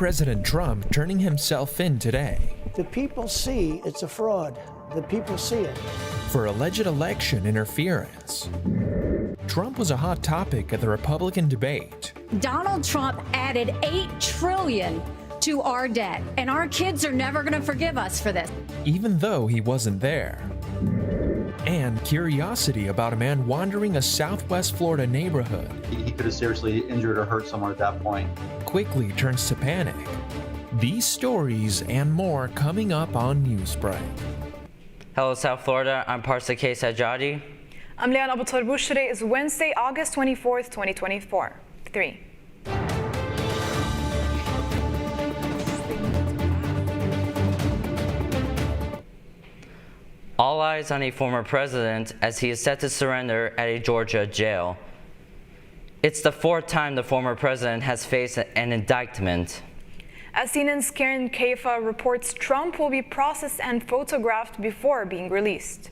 President Trump turning himself in today. The people see it's a fraud. The people see it. For alleged election interference. Trump was a hot topic at the Republican debate. Donald Trump added $8 trillion to our debt, and our kids are never going to forgive us for this. Even though he wasn't there. And curiosity about a man wandering a Southwest Florida neighborhood. He could have seriously injured or hurt someone at that point. Quickly turns to panic. These stories and more coming up on Newsbreak. Hello, South Florida. I'm Parsa K. Sajadi. I'm Leon Abutarbush. Today is Wednesday, August 24th, 2024. 3. All eyes on a former president as he is set to surrender at a Georgia jail. It's the 4th time the former president has faced an indictment. As CNN's Karen Kaifa reports, Trump will be processed and photographed before being released.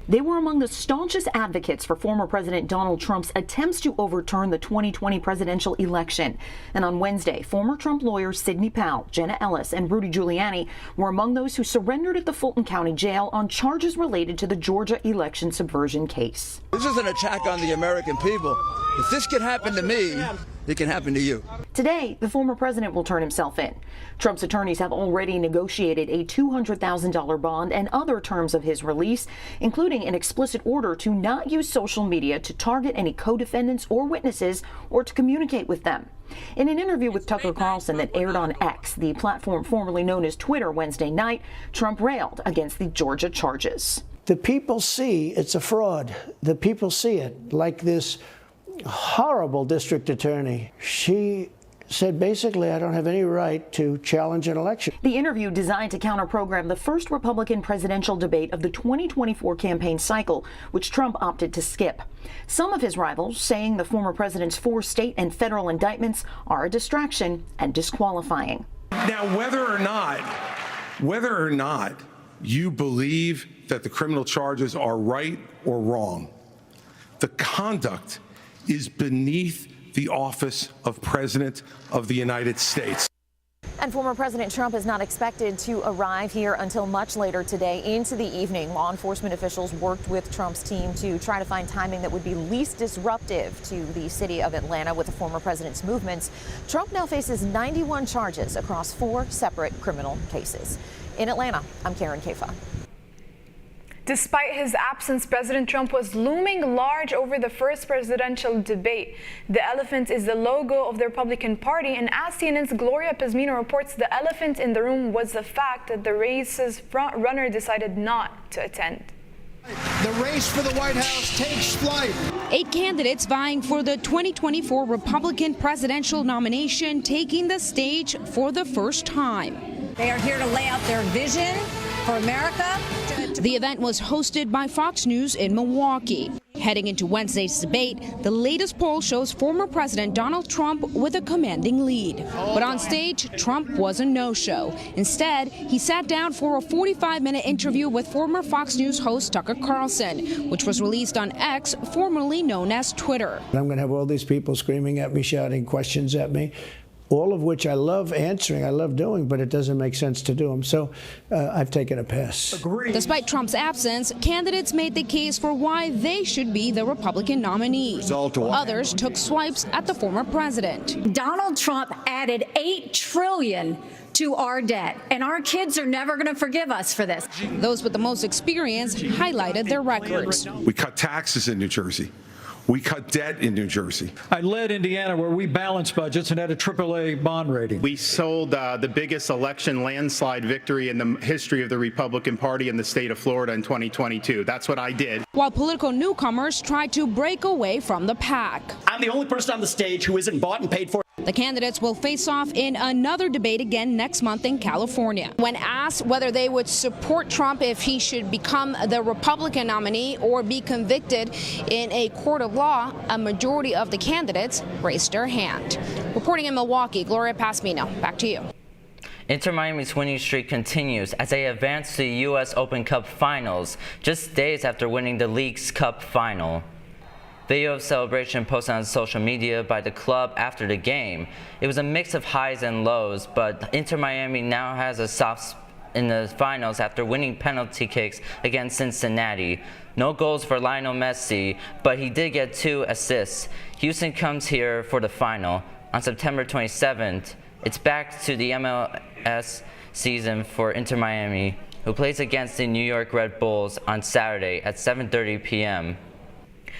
They were among the staunchest advocates for former President Donald Trump's attempts to overturn the 2020 presidential election. And on Wednesday, former Trump lawyers Sidney Powell, Jenna Ellis, and Rudy Giuliani were among those who surrendered at the Fulton County Jail on charges related to the Georgia election subversion case. This is an attack on the American people. If this can happen to me, it can happen to you. Today, the former president will turn himself in. Trump's attorneys have already negotiated a $200,000 bond and other terms of his release, including an explicit order to not use social media to target any co-defendants or witnesses or to communicate with them. In an interview with Tucker Carlson that aired on X, the platform formerly known as Twitter, Wednesday night, Trump railed against the Georgia charges. The people see it's a fraud. The people see it, like this horrible district attorney. She said basically, I don't have any right to challenge an election. The interview, designed to counter-program the first Republican presidential debate of the 2024 campaign cycle, which Trump opted to skip. Some of his rivals saying the former president's 4 state and federal indictments are a distraction and disqualifying. Now, whether or not you believe that the criminal charges are right or wrong, the conduct is beneath the office of President of the United States. And former President Trump is not expected to arrive here until much later today into the evening. Law enforcement officials worked with Trump's team to try to find timing that would be least disruptive to the city of Atlanta with the former president's movements. Trump now faces 91 charges across 4 separate criminal cases. In Atlanta, I'm Karen Kaifa. Despite his absence, President Trump was looming large over the first presidential debate. The elephant is the logo of the Republican Party, and as CNN's Gloria Pazmino reports, the elephant in the room was the fact that the race's front-runner decided not to attend. The race for the White House takes flight. 8 candidates vying for the 2024 Republican presidential nomination taking the stage for the first time. They are here to lay out their vision for America. The event was hosted by Fox News in Milwaukee. Heading into Wednesday's debate, the latest poll shows former President Donald Trump with a commanding lead. But on stage, Trump was a no-show. Instead, he sat down for a 45-minute interview with former Fox News host Tucker Carlson, which was released on X, formerly known as Twitter. I'm going to have all these people screaming at me, shouting questions at me, all of which I love answering, I love doing, but it doesn't make sense to do them. So I've taken a pass. Agreed. Despite Trump's absence, candidates made the case for why they should be the Republican nominee. Others took swipes at the former president. Donald Trump added $8 trillion to our debt, and our kids are never going to forgive us for this. Those with the most experience highlighted their records. We cut taxes in New Jersey. We cut debt in New Jersey. I led Indiana where we balanced budgets and had a AAA bond rating. We sold the biggest election landslide victory in the history of the Republican Party in the state of Florida in 2022. That's what I did. While political newcomers tried to break away from the pack. I'm the only person on the stage who isn't bought and paid for. The candidates will face off in another debate again next month in California. When asked whether they would support Trump if he should become the Republican nominee or be convicted in a court of law, a majority of the candidates raised their hand. Reporting in Milwaukee, Gloria Pazmino, back to you. Inter Miami's winning streak continues as they advance to the U.S. Open Cup Finals just days after winning the League's Cup Final. Video of celebration posted on social media by the club after the game. It was a mix of highs and lows, but Inter Miami now has a soft in the finals after winning penalty kicks against Cincinnati. No goals for Lionel Messi, but he did get 2 assists. Houston comes here for the final. On September 27th, it's back to the MLS season for Inter Miami, who plays against the New York Red Bulls on Saturday at 7:30 p.m.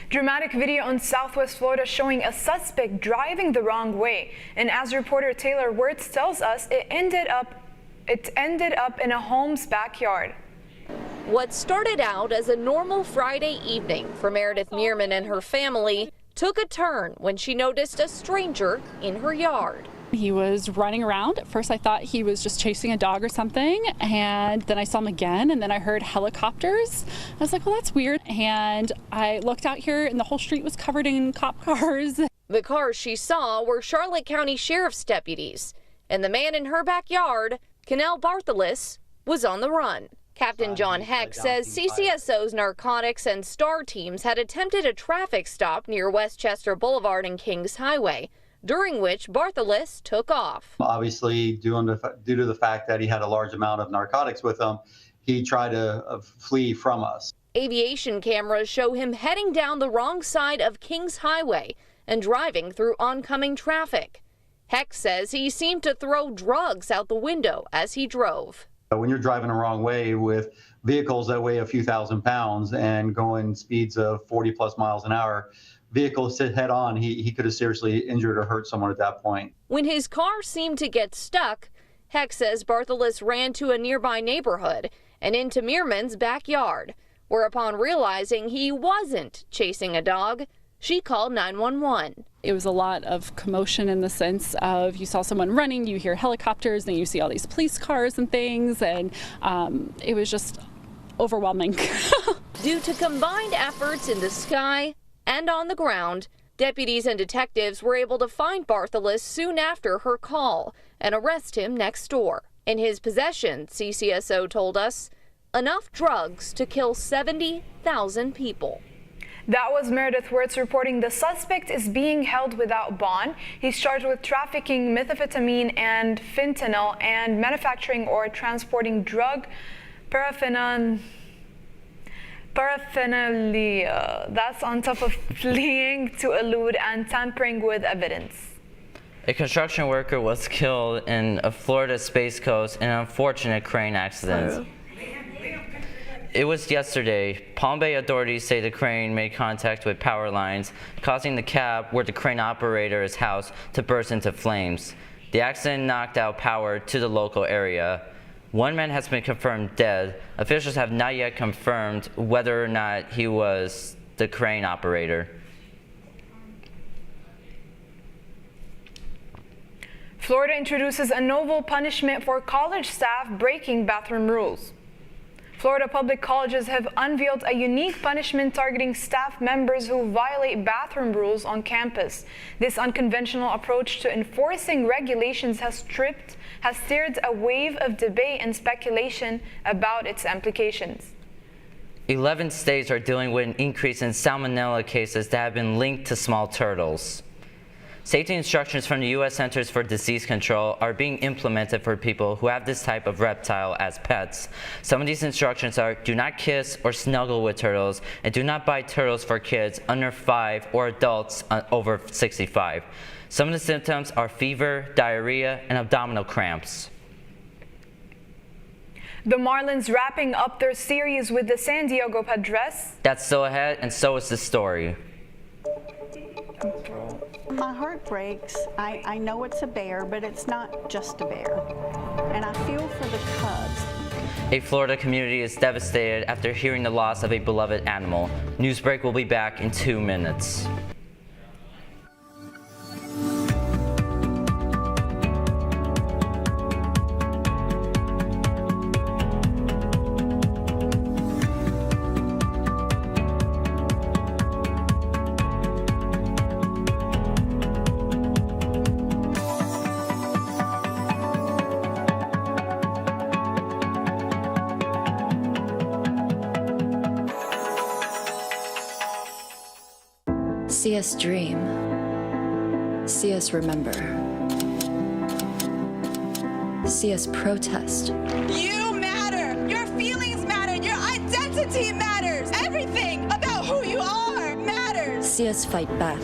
Dramatic video on Southwest Florida showing a suspect driving the wrong way. And as reporter Taylor Wirtz tells us, it ended up in a home's backyard. What started out as a normal Friday evening for Meredith Mearman and her family took a turn when she noticed a stranger in her yard. He was running around. At first I thought he was just chasing a dog or something, and then I saw him again, and then I heard helicopters. I was like, well, that's weird. And I looked out here and the whole street was covered in cop cars. The cars she saw were Charlotte County Sheriff's deputies, and the man in her backyard, Kenel Barthelus, was on the run. Captain John Heck says CCSO's narcotics and STAR teams had attempted a traffic stop near Westchester Boulevard and Kings Highway, during which Barthelus took off. Obviously, due to the fact that he had a large amount of narcotics with him, he tried to flee from us. Aviation cameras show him heading down the wrong side of Kings Highway and driving through oncoming traffic. Heck says he seemed to throw drugs out the window as he drove. When you're driving the wrong way with vehicles that weigh a few thousand pounds and going speeds of 40 plus miles an hour, vehicles hit head on, he could have seriously injured or hurt someone at that point. When his car seemed to get stuck, Heck says Barthelus ran to a nearby neighborhood and into Mearman's backyard, where upon realizing he wasn't chasing a dog, she called 911. It was a lot of commotion in the sense of you saw someone running, you hear helicopters, and you see all these police cars and things, and it was just overwhelming. Due to combined efforts in the sky and on the ground, deputies and detectives were able to find Barthelus soon after her call and arrest him next door. In his possession, CCSO told us, enough drugs to kill 70,000 people. That was Meredith Wirtz reporting the suspect is being held without bond. He's charged with trafficking methamphetamine and fentanyl and manufacturing or transporting drug paraphernalia. That's on top of fleeing to elude and tampering with evidence. A construction worker was killed in a Florida Space Coast in an unfortunate crane accident. It was yesterday. Palm Bay authorities say the crane made contact with power lines, causing the cab where the crane operator is housed to burst into flames. The accident knocked out power to the local area. One man has been confirmed dead. Officials have not yet confirmed whether or not he was the crane operator. Florida introduces a novel punishment for college staff breaking bathroom rules. Florida public colleges have unveiled a unique punishment targeting staff members who violate bathroom rules on campus. This unconventional approach to enforcing regulations has stirred a wave of debate and speculation about its implications. 11 states are dealing with an increase in salmonella cases that have been linked to small turtles. Safety instructions from the U.S. Centers for Disease Control are being implemented for people who have this type of reptile as pets. Some of these instructions are do not kiss or snuggle with turtles and do not buy turtles for kids under 5 or adults over 65. Some of the symptoms are fever, diarrhea, and abdominal cramps. The Marlins wrapping up their series with the San Diego Padres. That's still ahead, and so is the story. My heart breaks. I know it's a bear, but it's not just a bear. And I feel for the cubs. A Florida community is devastated after hearing the loss of a beloved animal. Newsbreak will be back in 2 minutes. See us dream. See us remember. See us protest. You matter. Your feelings matter. Your identity matters. Everything about who you are matters. See us fight back.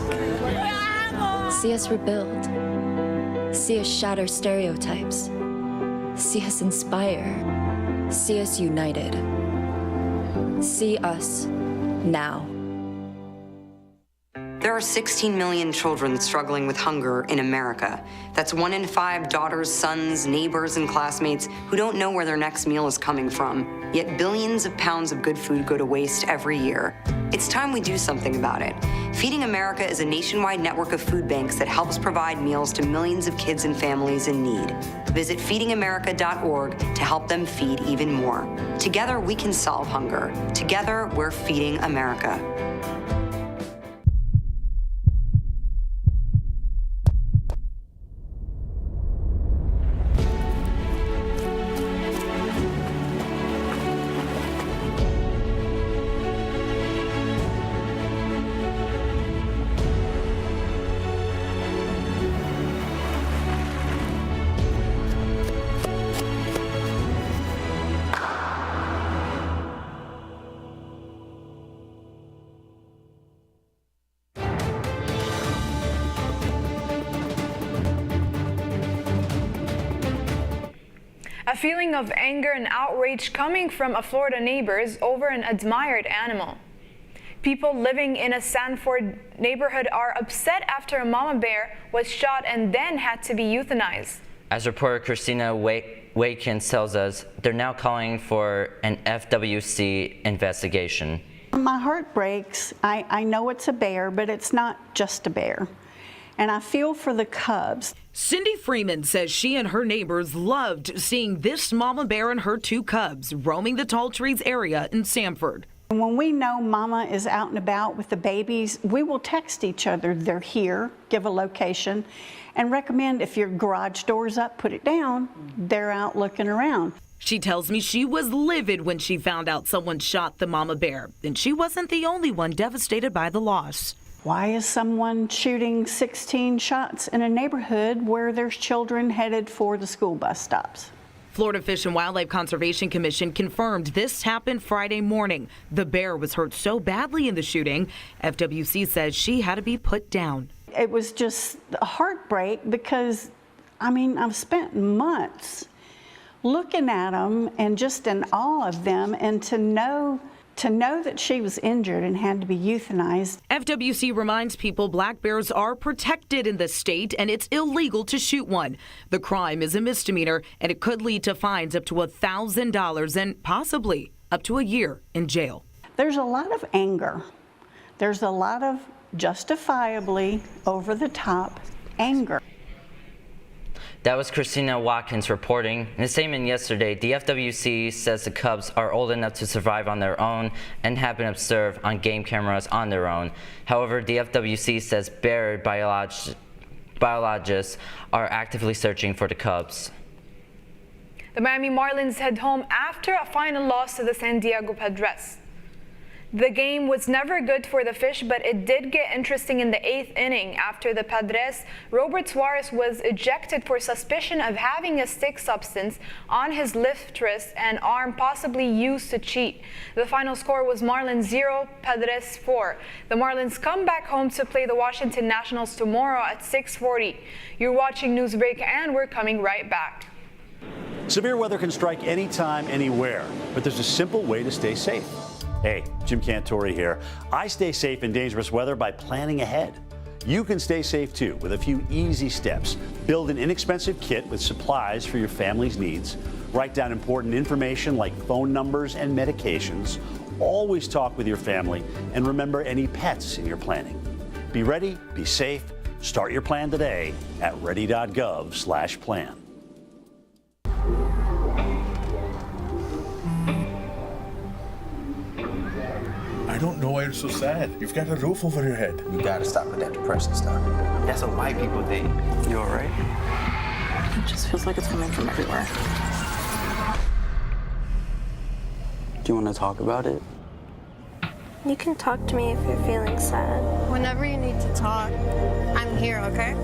See us rebuild. See us shatter stereotypes. See us inspire. See us united. See us now. There are 16 million children struggling with hunger in America. That's 1 in 5 daughters, sons, neighbors, and classmates who don't know where their next meal is coming from. Yet billions of pounds of good food go to waste every year. It's time we do something about it. Feeding America is a nationwide network of food banks that helps provide meals to millions of kids and families in need. Visit feedingamerica.org to help them feed even more. Together, we can solve hunger. Together, we're feeding America. A feeling of anger and outrage coming from a Florida neighbor over an admired animal. People living in a Sanford neighborhood are upset after a mama bear was shot and then had to be euthanized. As reporter Christina Watkins tells us, they're now calling for an FWC investigation. My heart breaks. I know it's a bear, but it's not just a bear. And I feel for the cubs. Cindy Freeman says she and her neighbors loved seeing this mama bear and her 2 cubs roaming the tall trees area in Sanford. When we know mama is out and about with the babies, we will text each other, they're here, give a location, and recommend if your garage door's up, put it down, they're out looking around. She tells me she was livid when she found out someone shot the mama bear, and she wasn't the only one devastated by the loss. Why is someone shooting 16 shots in a neighborhood where there's children headed for the school bus stops? Florida Fish and Wildlife Conservation Commission confirmed this happened Friday morning. The bear was hurt so badly in the shooting, FWC says she had to be put down. It was just a heartbreak because, I mean, I've spent months looking at them and just in awe of them, and to know that she was injured and had to be euthanized. FWC reminds people black bears are protected in the state and it's illegal to shoot one. The crime is a misdemeanor and it could lead to fines up to $1,000 and possibly up to a year in jail. There's a lot of anger. There's a lot of justifiably over-the-top anger. That was Christina Watkins reporting. In a statement yesterday, the FWC says the cubs are old enough to survive on their own and have been observed on game cameras on their own. However, the FWC says bear biologists are actively searching for the cubs. The Miami Marlins head home after a final loss to the San Diego Padres. The game was never good for the Fish, but it did get interesting in the 8th inning after the Padres. Robert Suarez was ejected for suspicion of having a stick substance on his left wrist and arm, possibly used to cheat. The final score was Marlins 0, Padres 4. The Marlins come back home to play the Washington Nationals tomorrow at 6:40. You're watching Newsbreak, and we're coming right back. Severe weather can strike anytime, anywhere, but there's a simple way to stay safe. Hey, Jim Cantori here. I stay safe in dangerous weather by planning ahead. You can stay safe too with a few easy steps. Build an inexpensive kit with supplies for your family's needs. Write down important information like phone numbers and medications. Always talk with your family and remember any pets in your planning. Be ready, be safe. Start your plan today at ready.gov/plan. I don't know why you're so sad. You've got a roof over your head. You gotta stop with that depression stuff. That's what white people think. You all right? It just feels like it's coming from everywhere. Do you want to talk about it? You can talk to me if you're feeling sad. Whenever you need to talk, I'm here, okay?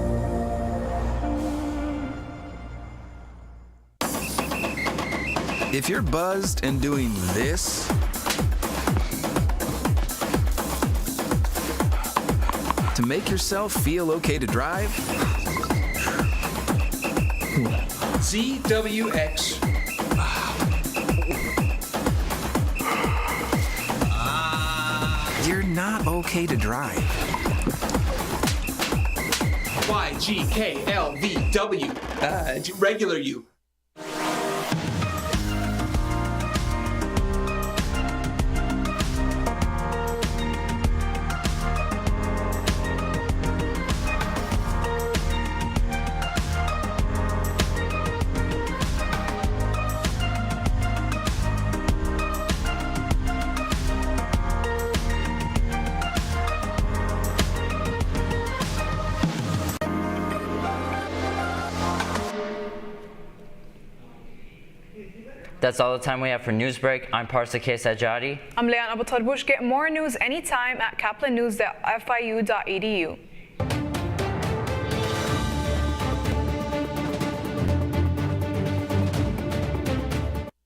If you're buzzed and doing this, to make yourself feel okay to drive, ZWX. you're not okay to drive. YGKLVW. Regular you. That's all the time we have for Newsbreak. I'm Parsa Sajadi. I'm Leanne Abu Tarbush. Get more news anytime at caplinnews.fiu.edu.